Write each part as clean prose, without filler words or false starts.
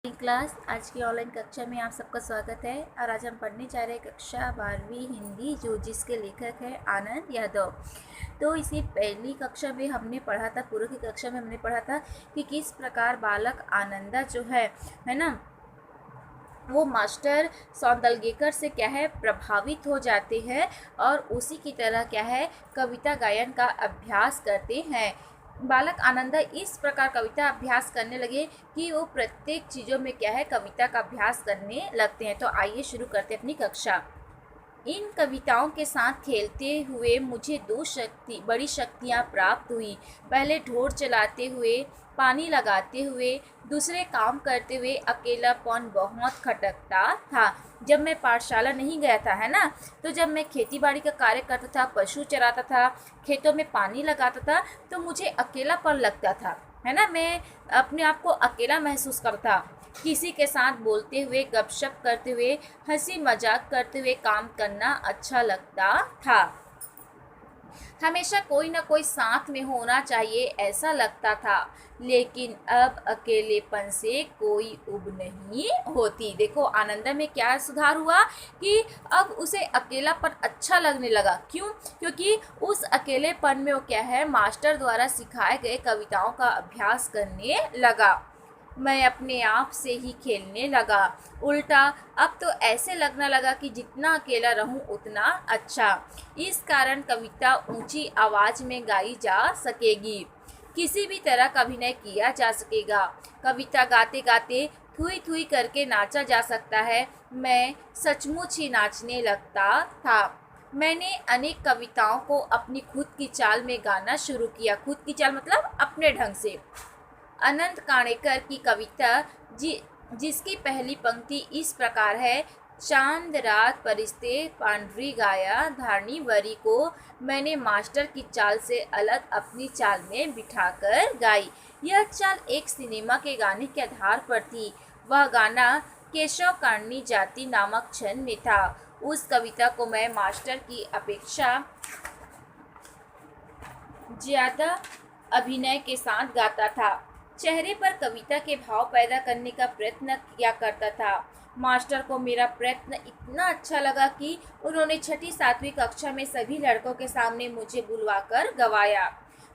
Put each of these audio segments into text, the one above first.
Class आज की online कक्षा में आप सबका स्वागत है। और आज हम पढ़ने जा रहे हैं कक्षा 12वीं हिंदी, जो जिसके लेखक है आनंद यादव। तो इसी पहली कक्षा में हमने पढ़ा था, पूर्व की कक्षा में हमने पढ़ा था कि किस प्रकार बालक आनंदा जो है ना, वो मास्टर सौंदलगेकर से क्या है प्रभावित हो जाते हैं और उसी की तरह क्या है कविता गायन का अभ्यास करते हैं। बालक आनंदा इस प्रकार कविता अभ्यास करने लगे कि वो प्रत्येक चीज़ों में क्या है कविता का अभ्यास करने लगते हैं। तो आइए शुरू करते हैं अपनी कक्षा। इन कविताओं के साथ खेलते हुए मुझे दो बड़ी शक्तियाँ प्राप्त हुई। पहले ढोर चलाते हुए, पानी लगाते हुए, दूसरे काम करते हुए अकेलापन बहुत खटकता था। जब मैं पाठशाला नहीं गया था, है ना, तो जब मैं खेती बाड़ी का कार्य करता था, पशु चराता था, खेतों में पानी लगाता था, तो मुझे अकेलापन लगता था, है ना। मैं अपने आप को अकेला महसूस करता। किसी के साथ बोलते हुए, गपशप करते हुए, हंसी मजाक करते हुए काम करना अच्छा लगता था। हमेशा कोई ना कोई साथ में होना चाहिए ऐसा लगता था, लेकिन अब अकेलेपन से कोई उब नहीं होती। देखो आनंदा में क्या सुधार हुआ कि अब उसे अकेलापन अच्छा लगने लगा। क्यों? क्योंकि उस अकेलेपन में वो क्या है मास्टर द्वारा सिखाए गए कविताओं का अभ्यास करने लगा। मैं अपने आप से ही खेलने लगा। उल्टा अब तो ऐसे लगने लगा कि जितना अकेला रहूं उतना अच्छा। इस कारण कविता ऊंची आवाज़ में गाई जा सकेगी, किसी भी तरह का अभिनय किया जा सकेगा। कविता गाते गाते थुई थुई करके नाचा जा सकता है। मैं सचमुच ही नाचने लगता था। मैंने अनेक कविताओं को अपनी खुद की चाल में गाना शुरू किया। खुद की चाल मतलब अपने ढंग से। अनंत काणेकर की कविता जिसकी पहली पंक्ति इस प्रकार है, चांद रात परिस्ते पांडरी गाया धारणी वरी को मैंने मास्टर की चाल से अलग अपनी चाल में बिठाकर गाई। यह चाल एक सिनेमा के गाने के आधार पर थी। वह गाना केशव कांडनी जाति नामक छंद में था। उस कविता को मैं मास्टर की अपेक्षा ज़्यादा अभिनय के साथ गाता था। चेहरे पर कविता के भाव पैदा करने का प्रयत्न किया करता था। मास्टर को मेरा प्रयत्न इतना अच्छा लगा कि उन्होंने 6ठी-7वीं कक्षा में सभी लड़कों के सामने मुझे बुलवाकर गवाया।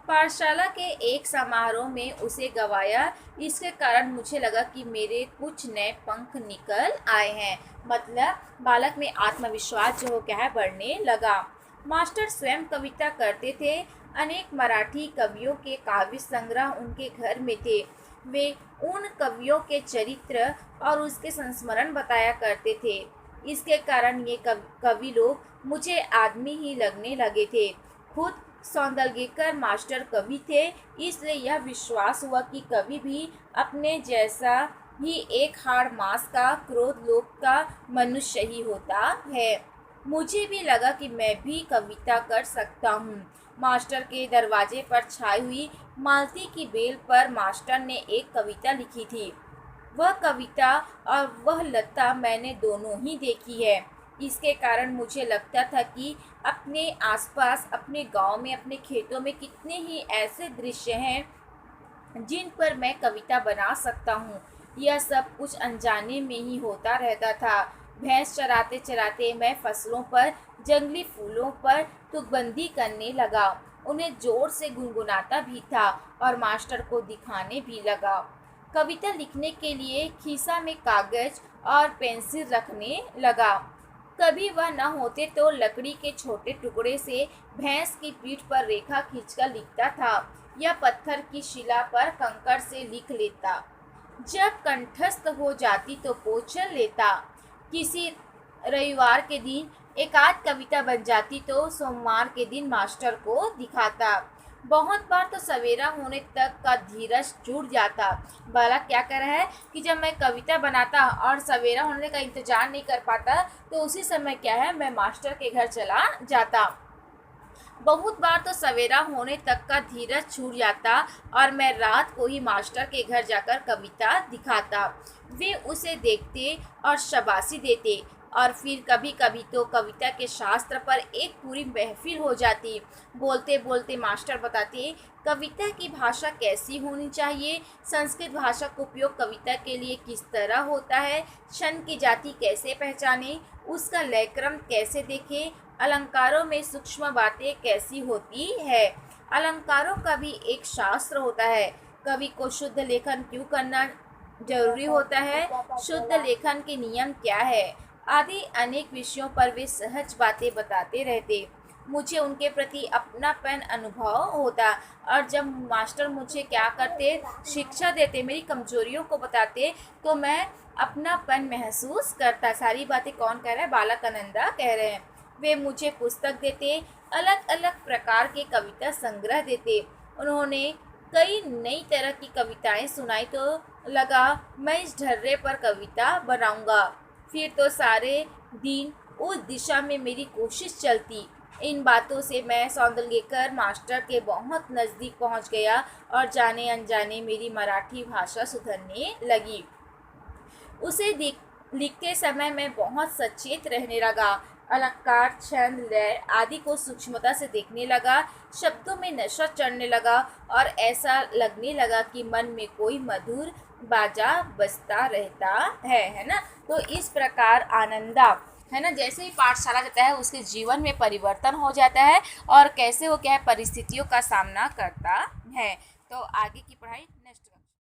पाठशाला के एक समारोह में उसे गवाया। इसके कारण मुझे लगा कि मेरे कुछ नए पंख निकल आए हैं। मतलब बालक में आत्मविश्वास जो क्या है बढ़ने लगा। मास्टर स्वयं कविता करते थे। अनेक मराठी कवियों के काव्य संग्रह उनके घर में थे। वे उन कवियों के चरित्र और उसके संस्मरण बताया करते थे। इसके कारण ये कवि लोग मुझे आदमी ही लगने लगे थे। खुद सौंदलगेकर मास्टर कवि थे, इसलिए यह विश्वास हुआ कि कवि भी अपने जैसा ही एक हाड़ मांस का क्रोध लोक का मनुष्य ही होता है। मुझे भी लगा कि मैं भी कविता कर सकता हूँ। मास्टर के दरवाजे पर छाई हुई मालती की बेल पर मास्टर ने एक कविता लिखी थी। वह कविता और वह लता मैंने दोनों ही देखी है। इसके कारण मुझे लगता था कि अपने आसपास, अपने गांव में, अपने खेतों में कितने ही ऐसे दृश्य हैं जिन पर मैं कविता बना सकता हूँ। यह सब कुछ अनजाने में ही होता रहता था। भैंस चराते चराते मैं फसलों पर, जंगली फूलों पर तुकबंदी करने लगा। उन्हें जोर से गुनगुनाता भी था और मास्टर को दिखाने भी लगा। कविता लिखने के लिए खीसा में कागज और पेंसिल रखने लगा। कभी वह न होते तो लकड़ी के छोटे टुकड़े से भैंस की पीठ पर रेखा खींचकर लिखता था या पत्थर की शिला पर कंकड़ से लिख लेता। जब कंठस्थ हो जाती तो पोंछ लेता। किसी रविवार के दिन एक आध कविता बन जाती तो सोमवार के दिन मास्टर को दिखाता। बहुत बार तो सवेरा होने तक का धीरज छूट जाता। बालक क्या कर रहा है कि जब मैं कविता बनाता और सवेरा होने का इंतजार नहीं कर पाता तो उसी समय क्या है मैं मास्टर के घर चला जाता। बहुत बार तो सवेरा होने तक का धीरज छूट जाता और मैं रात को ही मास्टर के घर जाकर कविता दिखाता। वे उसे देखते और शाबाशी देते। और फिर कभी कभी तो कविता के शास्त्र पर एक पूरी महफिल हो जाती। बोलते बोलते मास्टर बताते, कविता की भाषा कैसी होनी चाहिए, संस्कृत भाषा का उपयोग कविता के लिए किस तरह होता है, छंद की जाति कैसे पहचाने, उसका लय क्रम कैसे देखें, अलंकारों में सूक्ष्म बातें कैसी होती है, अलंकारों का भी एक शास्त्र होता है, कवि को शुद्ध लेखन क्यों करना जरूरी होता है, शुद्ध लेखन के नियम क्या है, आदि अनेक विषयों पर वे सहज बातें बताते रहते। मुझे उनके प्रति अपनापन अनुभव होता। और जब मास्टर मुझे क्या करते, शिक्षा देते, मेरी कमजोरियों को बताते, तो मैं अपनापन महसूस करता। सारी बातें कौन कह रहा है, बालकानंदा कह रहे हैं। वे मुझे पुस्तक देते, अलग अलग प्रकार के कविता संग्रह देते। उन्होंने कई नई तरह की कविताएं सुनाई तो लगा मैं इस ढर्रे पर कविता बनाऊंगा। फिर तो सारे दिन उस दिशा में मेरी कोशिश चलती। इन बातों से मैं सौंदर्यकर मास्टर के बहुत नज़दीक पहुंच गया और जाने अनजाने मेरी मराठी भाषा सुधरने लगी। उसे लिखते समय मैं बहुत सचेत रहने लगा, अलंकार, छंद, लय आदि को सूक्ष्मता से देखने लगा, शब्दों में नशा चढ़ने लगा और ऐसा लगने लगा कि मन में कोई मधुर बाजा बजता रहता है ना। तो इस प्रकार आनंदा, है ना, जैसे ही पाठशाला जाता है उसके जीवन में परिवर्तन हो जाता है और कैसे वो क्या है परिस्थितियों का सामना करता है। तो आगे की पढ़ाई